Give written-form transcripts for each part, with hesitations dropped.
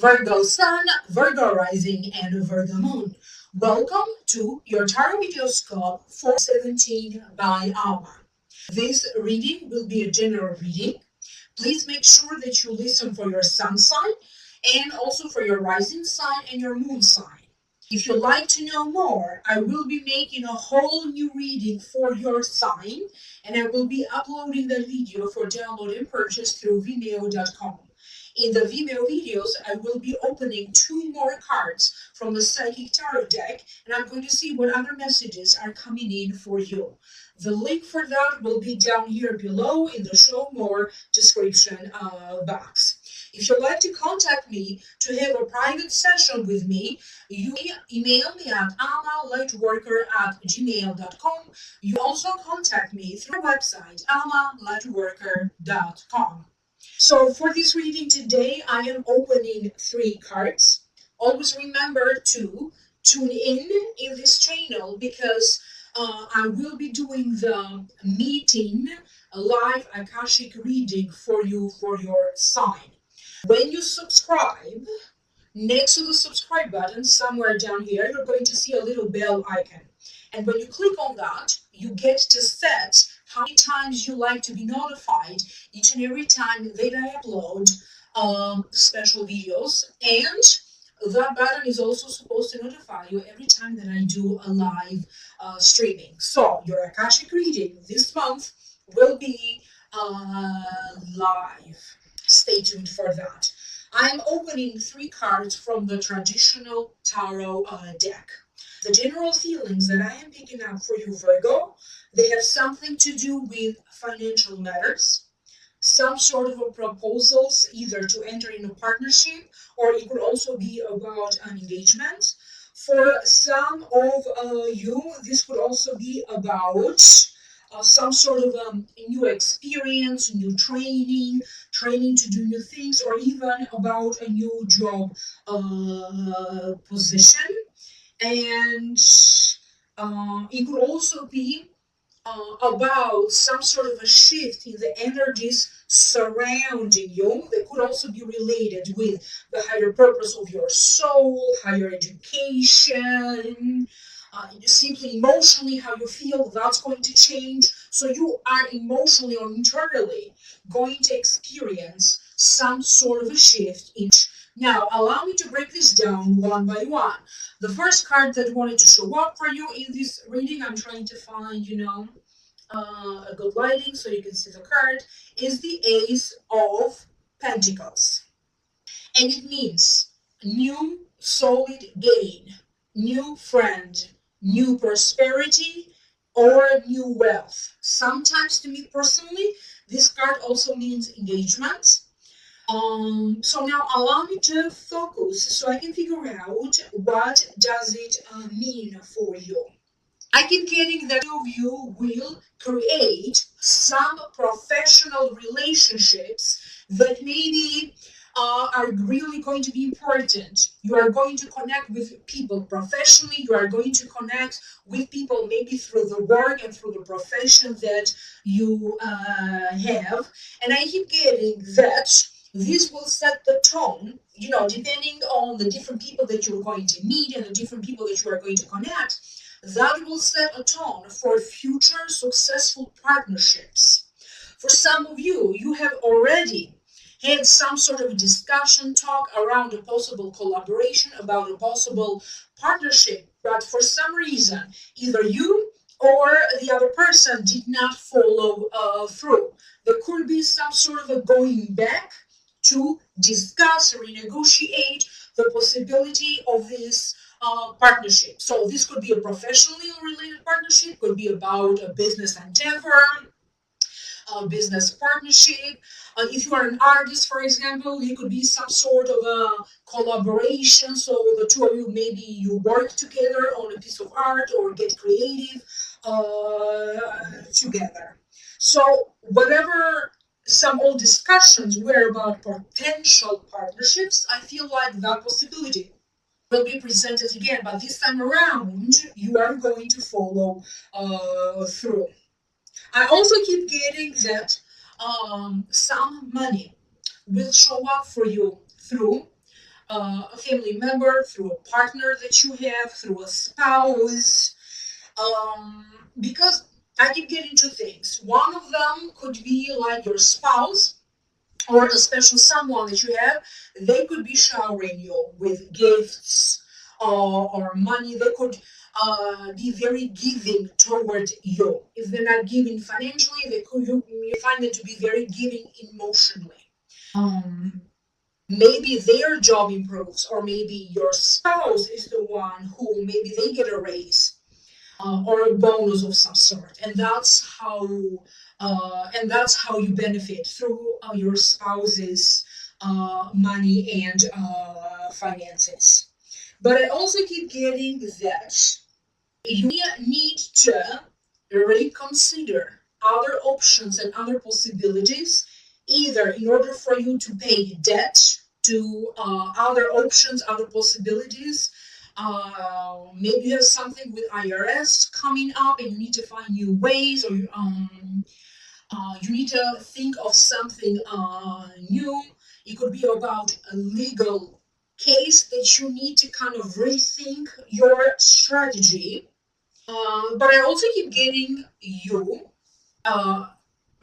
Virgo Sun, Virgo Rising, and Virgo Moon. Welcome to your Tarot Videoscope for 17 by hour. This reading will be a general reading. Please make sure that you listen for your sun sign and also for your rising sign and your moon sign. If you'd like to know more, I will be making a whole new reading for your sign, and I will be uploading the video for download and purchase through vimeo.com. In the Vimeo videos, I will be opening 2 more cards from the Psychic Tarot deck, and I'm going to see what other messages are coming in for you. The link for that will be down here below in the show more description box. If you'd like to contact me to have a private session with me, you email me at almalightworker@gmail.com. You also contact me through our website, almalightworker.com. So for this reading today, I am opening 3 cards. Always remember to tune in this channel because I will be doing the meeting live Akashic reading for you for your sign. When you subscribe, next to the subscribe button, somewhere down here, you're going to see a little bell icon. And when you click on that, you get to set how many times you like to be notified each and every time that I upload special videos. And that button is also supposed to notify you every time that I do a live streaming. So your Akashic reading this month will be live. Stay tuned for that. I'm opening 3 cards from the traditional tarot deck. The general feelings that I am picking up for you, Virgo, they have something to do with financial matters, some sort of a proposals, either to enter in a partnership, or it could also be about an engagement. For some of you, this could also be about some sort of new experience, new training to do new things, or even about a new job position. And it could also be about some sort of a shift in the energies surrounding you. They could also be related with the higher purpose of your soul, higher education, simply emotionally how you feel, that's going to change. So you are emotionally or internally going to experience some sort of a shift in. Now, allow me to break this down one by one. The first card that wanted to show up for you in this reading, I'm trying to find, a good lighting so you can see the card, is the Ace of Pentacles. And it means new solid gain, new friend, new prosperity, or new wealth. Sometimes, to me personally, this card also means engagement. So now allow me to focus so I can figure out what does it mean for you. I keep getting that two of you will create some professional relationships that maybe are really going to be important. You are going to connect with people professionally. You are going to connect with people maybe through the work and through the profession that you have. And I keep getting that this will set the tone, depending on the different people that you're going to meet and the different people that you are going to connect. That will set a tone for future successful partnerships. For some of you, you have already had some sort of discussion, talk around a possible collaboration, about a possible partnership, but for some reason, either you or the other person did not follow through. There could be some sort of a going back to discuss or renegotiate the possibility of this partnership. So this could be a professionally related partnership, could be about a business endeavor, a business partnership. If you are an artist, for example, it could be some sort of a collaboration. So the two of you, maybe you work together on a piece of art or get creative together. So whatever some old discussions were about potential partnerships, I feel like that possibility will be presented again, but this time around you are going to follow through. I also keep getting that some money will show up for you through a family member, through a partner that you have, through a spouse. Because I keep getting two things. One of them could be like your spouse or a special someone that you have. They could be showering you with gifts or money. They could be very giving toward you. If they're not giving financially, you find them to be very giving emotionally. Um, Maybe their job improves, or maybe your spouse is the one who maybe they get a raise or a bonus of some sort, and that's how you benefit through your spouse's money and finances. But I also keep getting that you need to reconsider other options and other possibilities, either in order for you to pay debt to other options, other possibilities. Maybe you have something with IRS coming up and you need to find new ways, or you need to think of something new. It could be about a legal case that you need to kind of rethink your strategy. But I also keep getting you uh,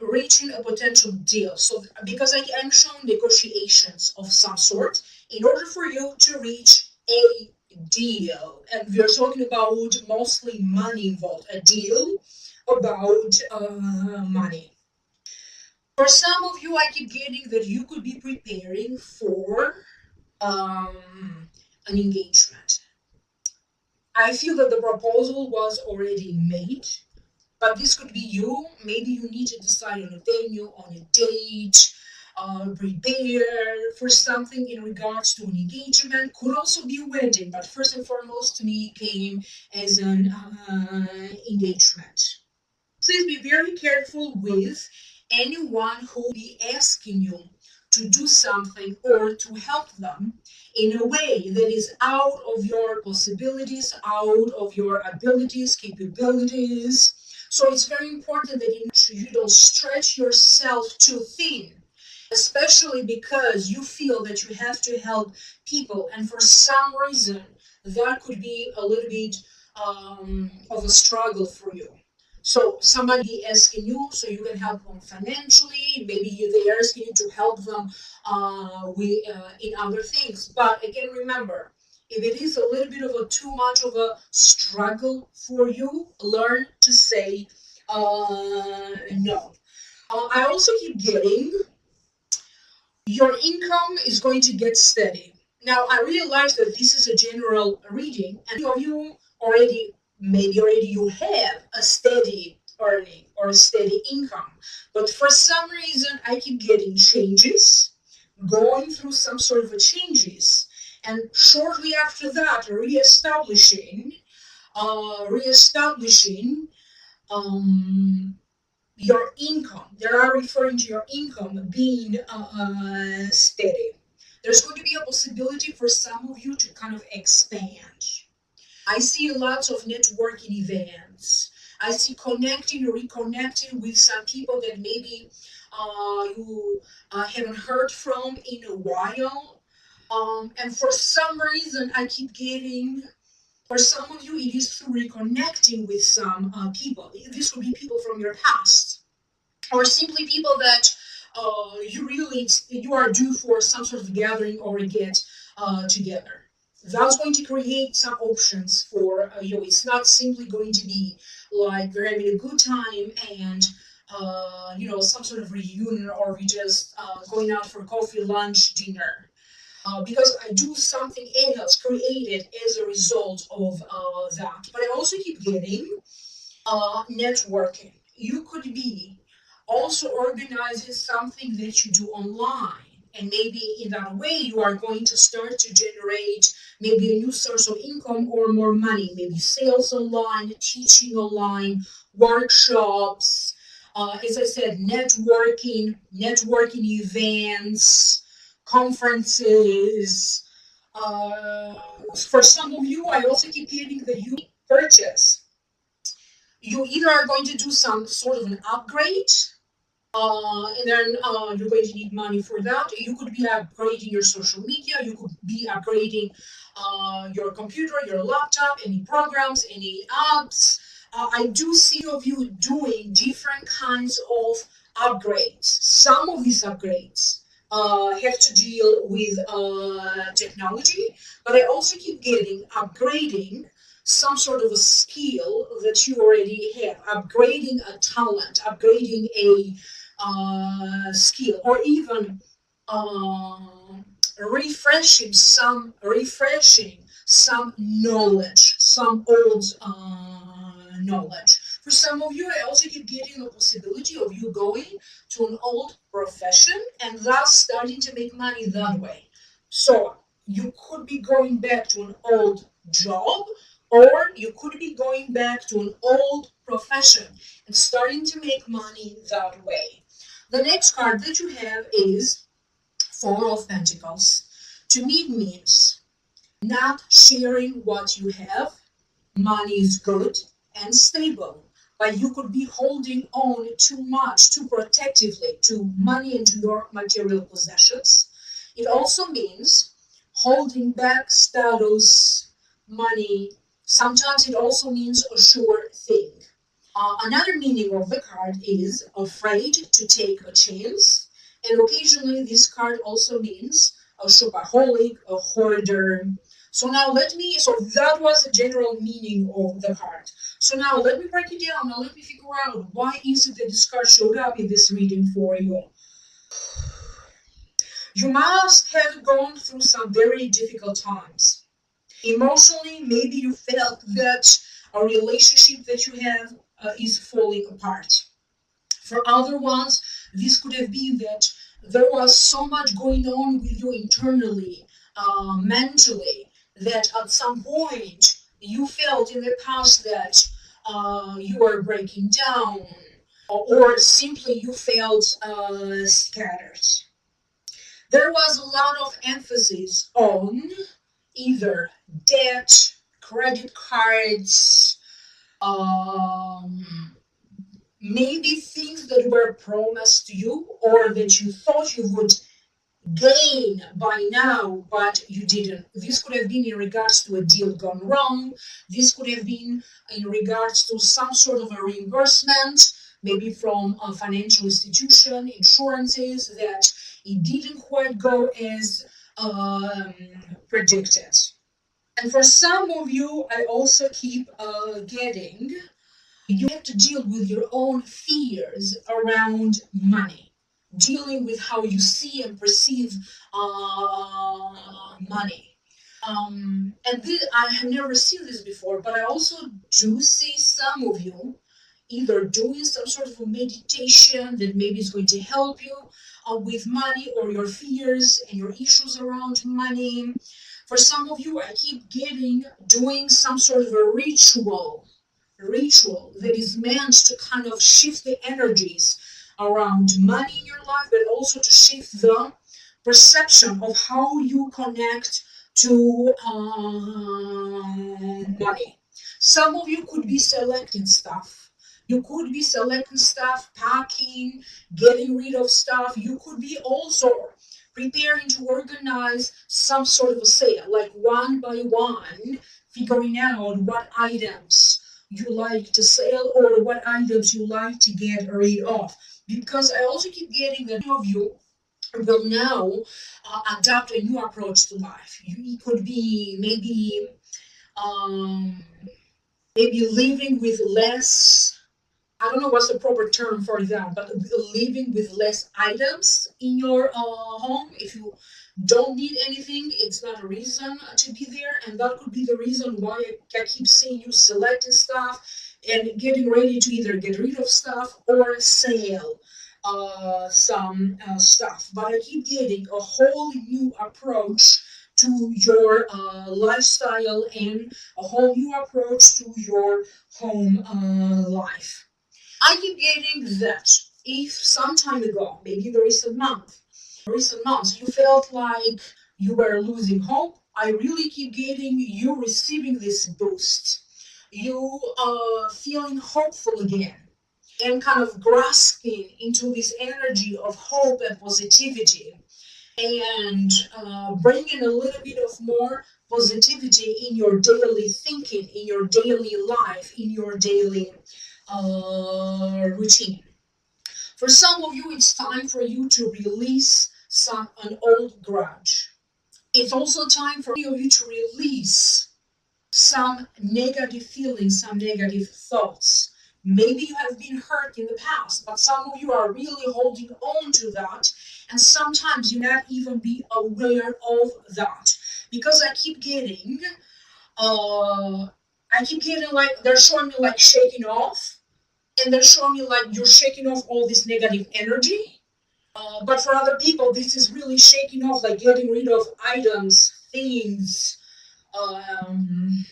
reaching a potential deal. So, because I'm showing negotiations of some sort in order for you to reach a deal, and we're talking about mostly money involved, a deal about money. For some of you, I keep getting that you could be preparing for an engagement. I feel that the proposal was already made, but this could be you. Maybe you need to decide on a venue, on a date, prepare for something in regards to an engagement. Could also be a wedding, but first and foremost, to me, came as an engagement. Please be very careful with anyone who will be asking you to do something or to help them in a way that is out of your possibilities, out of your abilities, capabilities. So it's very important that you don't stretch yourself too thin, especially because you feel that you have to help people, and for some reason that could be a little bit of a struggle for you. So somebody asking you so you can help them financially. Maybe they're asking you to help them in other things. But again, remember, if it is a little bit of a too much of a struggle for you, learn to say no. I also keep getting your income is going to get steady. Now, I realize that this is a general reading, and some of you already, maybe already you have a steady earning or a steady income. But for some reason, I keep getting changes, going through some sort of a changes, and shortly after that, reestablishing um, your income. They are referring to your income being steady. There's going to be a possibility for some of you to kind of expand. I see lots of networking events. I see connecting or reconnecting with some people that maybe you haven't heard from in a while. And for some reason, I keep getting, for some of you, it is through reconnecting with some people. This could be people from your past, or simply people that you are due for some sort of gathering or a get together. That's going to create some options for you. It's not simply going to be like we're having a good time and some sort of reunion, or we just going out for coffee, lunch, dinner. Because I do something else created as a result of that. But I also keep getting networking. You could be also organizing something that you do online. And maybe in that way, you are going to start to generate maybe a new source of income or more money, maybe sales online, teaching online, workshops. As I said, networking events, conferences. Uh, for some of you, I also keep getting that you purchase. You either are going to do some sort of an upgrade and then you're going to need money for that. You could be upgrading your social media, you could be upgrading your computer, your laptop, any programs, any apps. I do see of you doing different kinds of upgrades. Some of these upgrades have to deal with technology, but I also keep getting upgrading some sort of a skill that you already have, upgrading a talent, upgrading a skill, or even uh, refreshing some knowledge, some old knowledge. For some of you, I also keep getting the possibility of you going to an old profession and thus starting to make money that way. So you could be going back to an old job, or you could be going back to an old profession and starting to make money that way. The next card that you have is Four of Pentacles. To me, it means not sharing what you have. Money is good and stable, but you could be holding on too much, too protectively to money and to your material possessions. It also means holding back status, money. Sometimes it also means a sure thing. Another meaning of the card is afraid to take a chance, and occasionally this card also means a shopaholic, a hoarder. So that was the general meaning of the card. So now let me break it down. Now let me figure out why is it that this card showed up in this reading for you. You must have gone through some very difficult times. Emotionally, maybe you felt that a relationship that you have is falling apart. For other ones, this could have been that there was so much going on with you internally, mentally, that at some point you felt in the past that you were breaking down, or simply you felt scattered. There was a lot of emphasis on either debt, credit cards, maybe things that were promised to you or that you thought you would gain by now, but you didn't. This could have been in regards to a deal gone wrong. This could have been in regards to some sort of a reimbursement, maybe from a financial institution, insurances, that it didn't quite go as predicted. And for some of you, I also keep getting you have to deal with your own fears around money, dealing with how you see and perceive money. I have never seen this before, but I also do see some of you either doing some sort of a meditation that maybe is going to help you with money or your fears and your issues around money. For some of you, I keep getting doing some sort of a ritual that is meant to kind of shift the energies around money in your life, but also to shift the perception of how you connect to money. Some of you could be selecting stuff. You could be selecting stuff, packing, getting rid of stuff. You could be also preparing to organize some sort of a sale, like one by one, figuring out what items you like to sell or what items you like to get rid of. Because I also keep getting that many of you will now adopt a new approach to life. It could be um, maybe living with less. I don't know what's the proper term for that, but living with less items in your home. If you don't need anything, it's not a reason to be there, and that could be the reason why I keep seeing you selecting stuff and getting ready to either get rid of stuff or sell some stuff. But I keep getting a whole new approach to your lifestyle and a whole new approach to your home life. I keep getting that if some time ago, maybe the recent months, you felt like you were losing hope, I really keep getting you receiving this boost. You feeling hopeful again. and kind of grasping into this energy of hope and positivity, and bringing a little bit of more positivity in your daily thinking, in your daily life, in your daily routine. For some of you, it's time for you to release an old grudge. It's also time for many of you to release some negative feelings, some negative thoughts. Maybe you have been hurt in the past, but some of you are really holding on to that, and sometimes you not even be aware of that. Because I keep getting like they're showing me like shaking off, and they're showing me like you're shaking off all this negative energy. But for other people, this is really shaking off, like getting rid of items, things, um,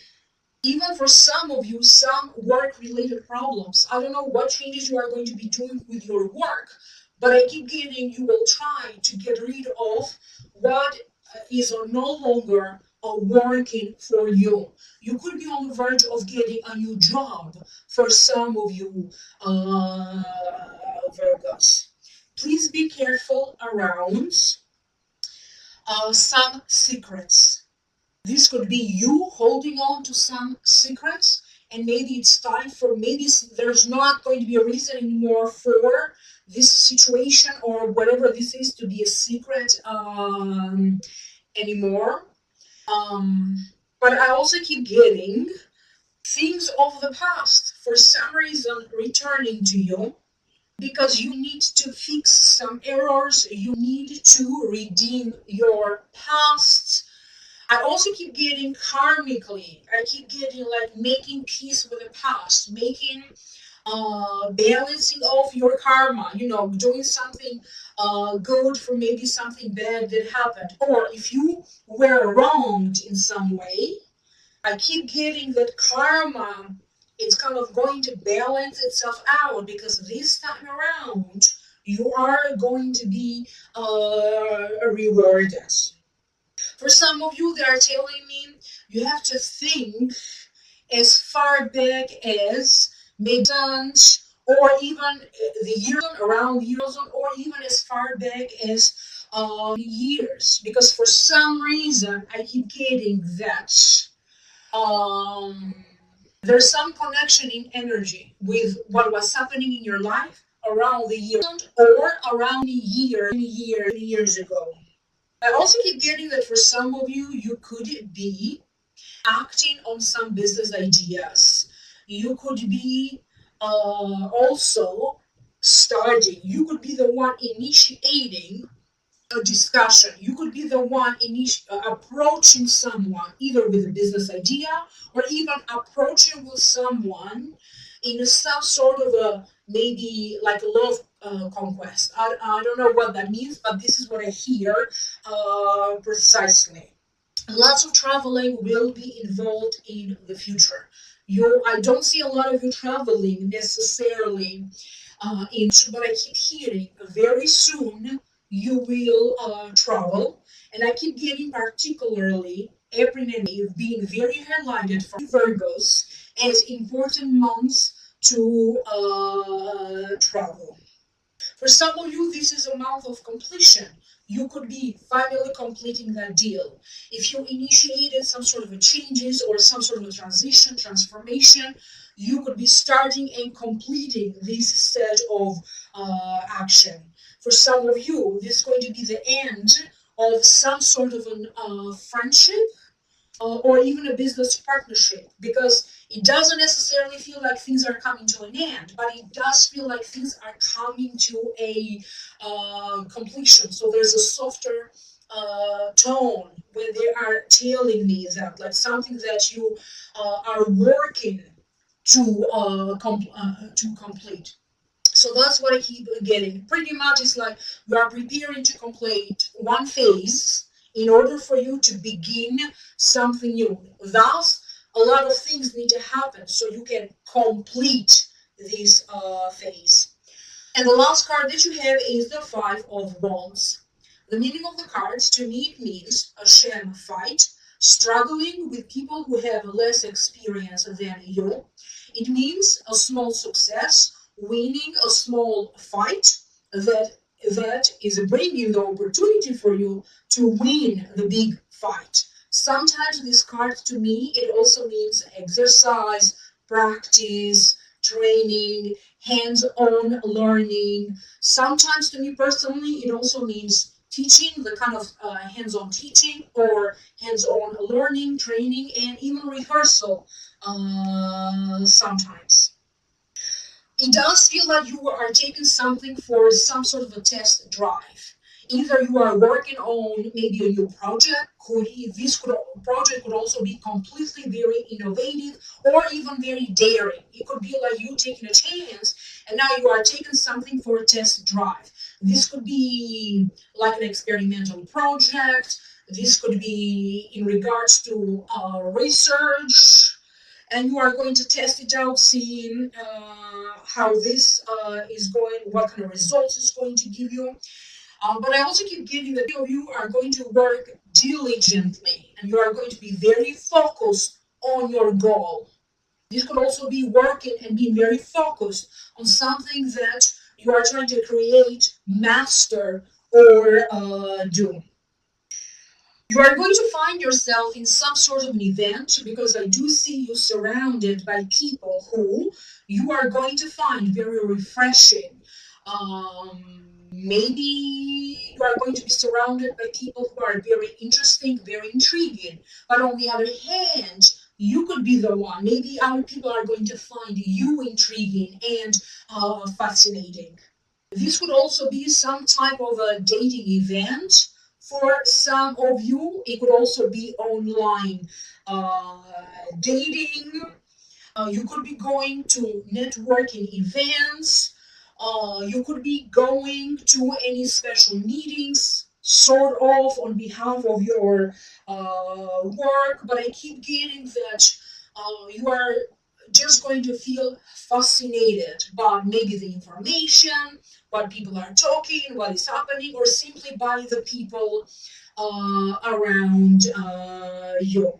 even for some of you, some work related problems. I don't know what changes you are going to be doing with your work, but I keep getting you will try to get rid of what is no longer working for you. You could be on the verge of getting a new job for some of you, Virgos. Please be careful around some secrets. This could be you holding on to some secrets, and maybe it's time for maybe there's not going to be a reason anymore for this situation or whatever this is to be a secret anymore. Um, but I also keep getting things of the past for some reason returning to you because you need to fix some errors, you need to redeem your past. I also keep getting karmically. I keep getting like making peace with the past, making balancing off your karma, doing something good for maybe something bad that happened. Or if you were wronged in some way, I keep getting that karma is kind of going to balance itself out because this time around you are going to be rewarded. For some of you, they are telling me you have to think as far back as maybe or even the year around years, or even as far back as years. Because for some reason, I keep getting that um, there's some connection in energy with what was happening in your life around the year or around years ago. I also keep getting that for some of you, you could be acting on some business ideas. You could be also starting, you could be the one initiating a discussion. You could be the one approaching someone either with a business idea or even approaching with someone in some sort of a maybe like a love conquest. I don't know what that means, but this is what I hear precisely. Lots of traveling will be involved in the future. I don't see a lot of you traveling necessarily but I keep hearing very soon you will travel, and I keep getting particularly April and May being very highlighted for Virgos as important months to travel. For some of you, this is a month of completion. You could be finally completing that deal. If you initiated some sort of a changes or some sort of a transformation, you could be starting and completing this set of action. For some of you, this is going to be the end of some sort of a friendship or even a business partnership, because it doesn't necessarily feel like things are coming to an end, but it does feel like things are coming to a completion. So there's a softer tone when they are telling me that, like something that you are working to complete. So that's what I keep getting. Pretty much it's like you are preparing to complete one phase in order for you to begin something new. Thus, a lot of things need to happen so you can complete this phase. And the last card that you have is the Five of Wands. The meaning of the cards to me it means a sham fight, struggling with people who have less experience than you. It means a small success winning a small fight that is bringing the opportunity for you to win the big fight. Sometimes this card to me, it also means exercise, practice, training, hands-on learning. Sometimes to me personally, it also means teaching, the kind of hands-on teaching or hands-on learning, training, and even rehearsal sometimes. It does feel like you are taking something for some sort of a test drive. Either you are working on maybe a new project, project could also be completely very innovative or even very daring. It could be like you taking a chance and now you are taking something for a test drive. This could be like an experimental project. This could be in regards to research, and you are going to test it out, seeing how this is going, what kind of results it's going to give you. But I also keep getting that you are going to work diligently and you are going to be very focused on your goal. This could also be working and being very focused on something that you are trying to create, master, or do. You are going to find yourself in some sort of an event because I do see you surrounded by people who you are going to find very refreshing. Maybe you are going to be surrounded by people who are very interesting, very intriguing. But on the other hand, you could be the one. Maybe other people are going to find you intriguing and fascinating. This could also be some type of a dating event. For some of you, it could also be online uh, dating. You could be going to networking events. You could be going to any special meetings, sort of on behalf of your work. But I keep getting that you are just going to feel fascinated by maybe the information, what people are talking, what is happening, or simply by the people around you.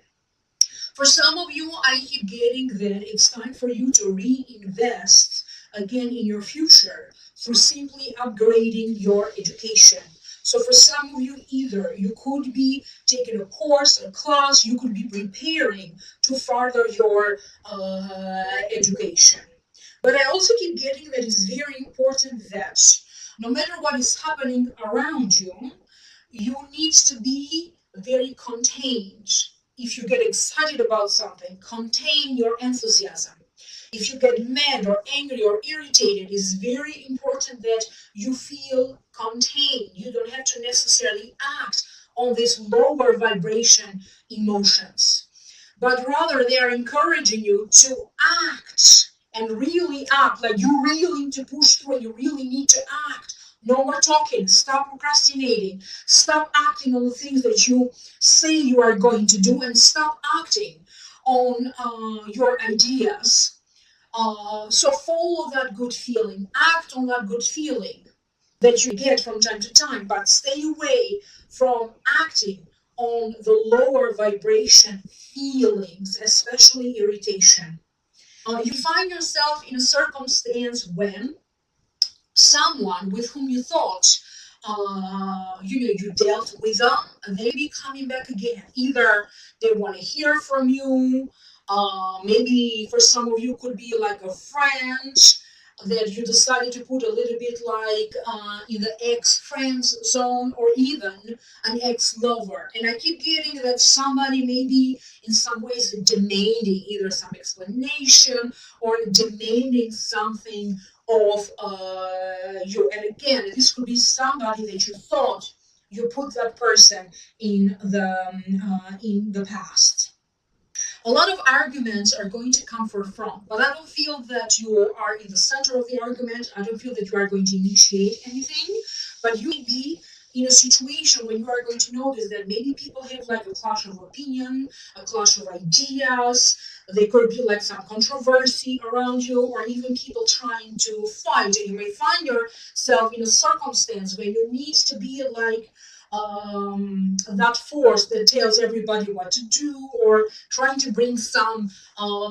For some of you, I keep getting that it's time for you to reinvest again in your future through simply upgrading your education. So for some of you, either you could be taking a course, a class, you could be preparing to further your education. But I also keep getting that it's very important that no matter what is happening around you, you need to be very contained. If you get excited about something, contain your enthusiasm. If you get mad or angry or irritated, it's very important that you feel contained. You don't have to necessarily act on these lower vibration emotions, but rather they are encouraging you to act and really act, like you really need to push through, you really need to act. No more talking, stop procrastinating, stop acting on the things that you say you are going to do, and stop acting on your ideas. So follow that good feeling, act on that good feeling that you get from time to time, but stay away from acting on the lower vibration feelings, especially irritation. You find yourself in a circumstance when someone with whom you thought you dealt with them, and they be coming back again. Either they want to hear from you, maybe for some of you could be like a friend that you decided to put a little bit like in the ex-friends zone, or even an ex-lover. And I keep getting that somebody maybe in some ways demanding either some explanation or demanding something of you. And again, this could be somebody that you thought you put that person in the past. A lot of arguments are going to come from, but I don't feel that you are in the center of the argument. I don't feel that you are going to initiate anything, but you may be in a situation when you are going to notice that maybe people have like a clash of opinion, a clash of ideas. There could be like some controversy around you, or even people trying to fight. And you may find yourself in a circumstance where you need to be like that force that tells everybody what to do, or trying to bring some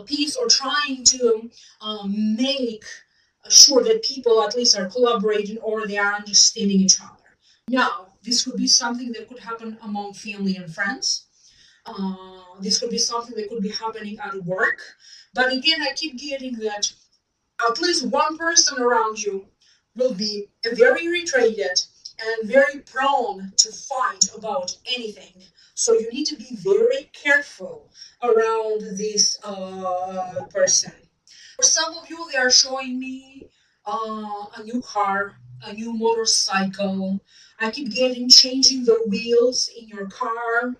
peace, or trying to make sure that people at least are collaborating or they are understanding each other. Now, this could be something that could happen among family and friends. This could be something that could be happening at work. But again, I keep getting that at least one person around you will be very irritated and very prone to fight about anything. So you need to be very careful around this person. For some of you, they are showing me a new car, a new motorcycle. I keep getting changing the wheels in your car.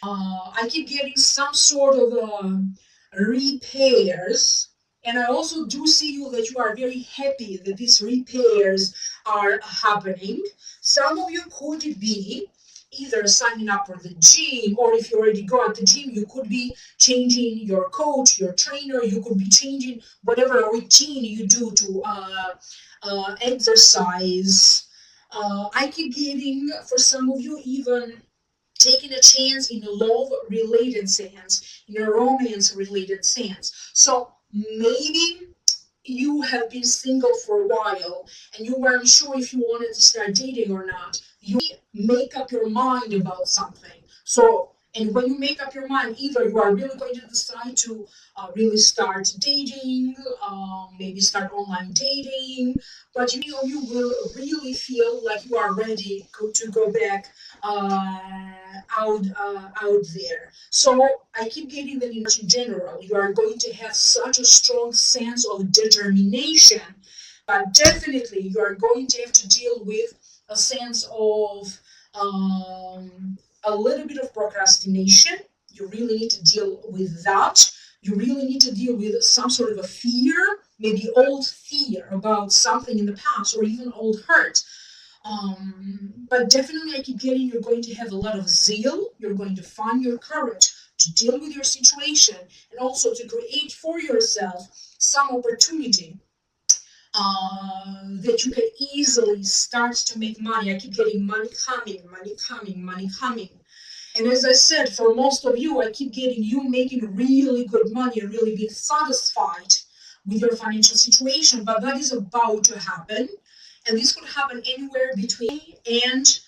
I keep getting some sort of repairs. And I also do see you that you are very happy that these repairs are happening. Some of you could be either signing up for the gym, or if you already go at the gym, you could be changing your coach, your trainer, you could be changing whatever routine you do to exercise. I keep getting, for some of you, even taking a chance in a love related sense, in a romance related sense. So maybe you have been single for a while and you weren't sure if you wanted to start dating or not. You make up your mind about something. So, and when you make up your mind, either you are really going to decide to really start dating, maybe start online dating, but you will really feel like you are ready to go back out there. So I keep getting that in general, you are going to have such a strong sense of determination, but definitely you are going to have to deal with a sense of a little bit of procrastination. You really need to deal with that. You really need to deal with some sort of a fear, maybe old fear about something in the past or even old hurt. But definitely, I keep getting you're going to have a lot of zeal. You're going to find your courage to deal with your situation and also to create for yourself some opportunity that you can easily start to make money. I keep getting money coming, money coming, money coming. And as I said, for most of you, I keep getting you making really good money and really being satisfied with your financial situation, but that is about to happen. And this could happen anywhere between and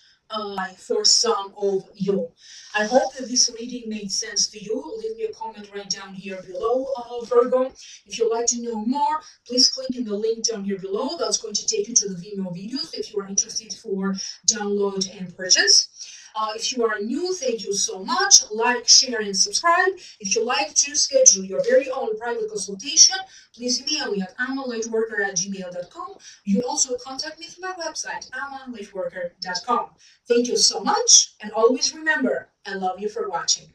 for some of you. I hope that this reading made sense to you. Leave me a comment right down here below, Virgo. If you'd like to know more, please click in the link down here below. That's going to take you to the Vimeo videos if you are interested for download and purchase. If you are new, thank you so much. Like, share, and subscribe. If you like to schedule your very own private consultation, please email me at amalightworker@gmail.com. You can also contact me through my website, amalightworker.com. Thank you so much, and always remember, I love you for watching.